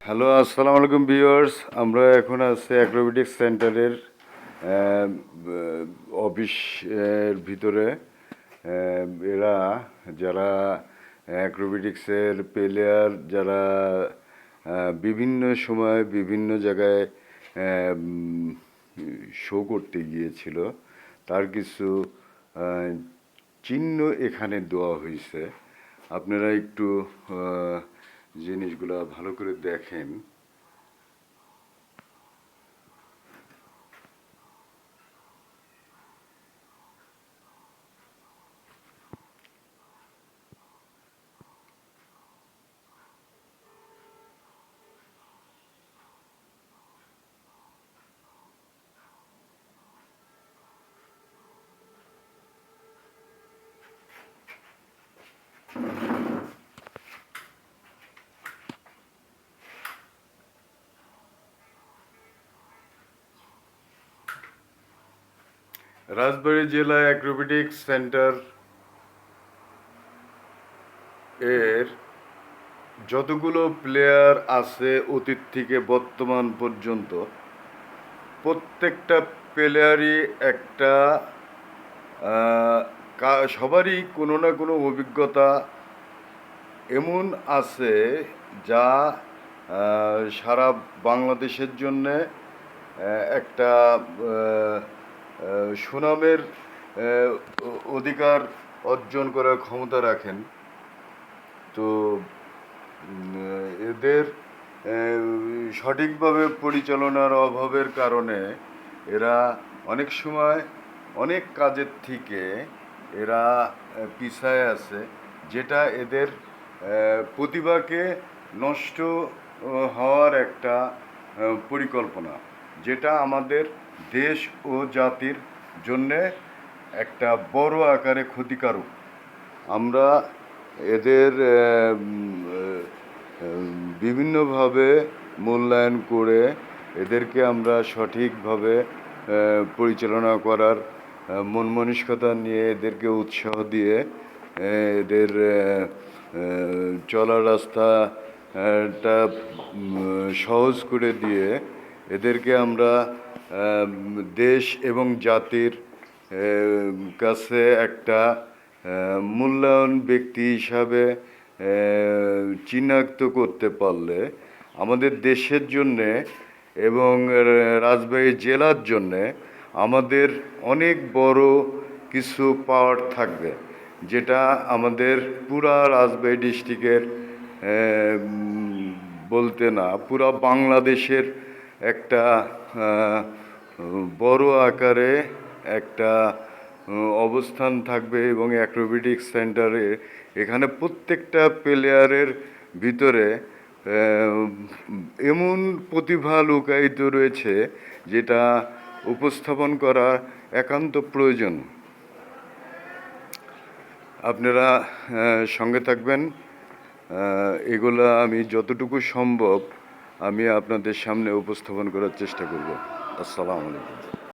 Hello, আসসালামু আলাইকুম viewers. আমরা এখন আছি অ্যাক্রোবেটিক্স সেন্টারের অফিসের ভিতরে। এরা যারা অ্যাক্রোবেটিক্সের প্লেয়ার, যারা বিভিন্ন সময় বিভিন্ন জায়গায় শো করতে গিয়েছিল, তার কিছু আহ, চিহ্ন এখানে দেওয়া হয়েছে। আপনারা একটু জিনিসগুলো ভালো করে দেখেন। রাজবাড়ী জেলা অ্যাক্রোবেটিক্স সেন্টার এর যতগুলো প্লেয়ার আছে অতীত থেকে বর্তমান পর্যন্ত, প্রত্যেকটা প্লেয়ারই একটা সবারই কোনো না কোনো অভিজ্ঞতা এমন আছে যা সারা বাংলাদেশের জন্যে একটা সুনামের অধিকার অর্জন করার ক্ষমতা রাখেন। তো এদের সঠিকভাবে পরিচালনার অভাবের কারণে এরা অনেক সময় অনেক কাজের থেকে এরা পিছায় আছে, যেটা এদের প্রতিভাকে নষ্ট হওয়ার একটা পরিকল্পনা, যেটা আমাদের দেশ ও জাতির জন্যে একটা বড় আকারে ক্ষতিকারক। আমরা এদের বিভিন্নভাবে মূল্যায়ন করে এদেরকে আমরা সঠিকভাবে পরিচালনা করার মন মানসিকতা নিয়ে এদেরকে উৎসাহ দিয়ে এদের চলার রাস্তাটা সহজ করে দিয়ে এদেরকে আমরা দেশ এবং জাতির কাছে একটা মূল্যায়ন ব্যক্তি হিসাবে চিহ্নিত করতে পারলে আমাদের দেশের জন্যে এবং রাজবাড়ী জেলার জন্যে আমাদের অনেক বড় কিছু পাওয়ার থাকবে, যেটা আমাদের পুরা রাজবাড়ী ডিস্ট্রিক্টের বলতে না, পুরা বাংলাদেশের একটা বড় আকারে একটা অবস্থান থাকবে। এবং অ্যাক্রোবেটিক্স সেন্টারে এখানে প্রত্যেকটা প্লেয়ারের ভিতরে এমন প্রতিভা লুকায়িত রয়েছে যেটা উপস্থাপন করা একান্ত প্রয়োজন। আপনারা সঙ্গে থাকবেন। এগুলা আমি যতটুকু সম্ভব আমি আপনাদের সামনে উপস্থাপন করার চেষ্টা করব। আসসালামু আলাইকুম।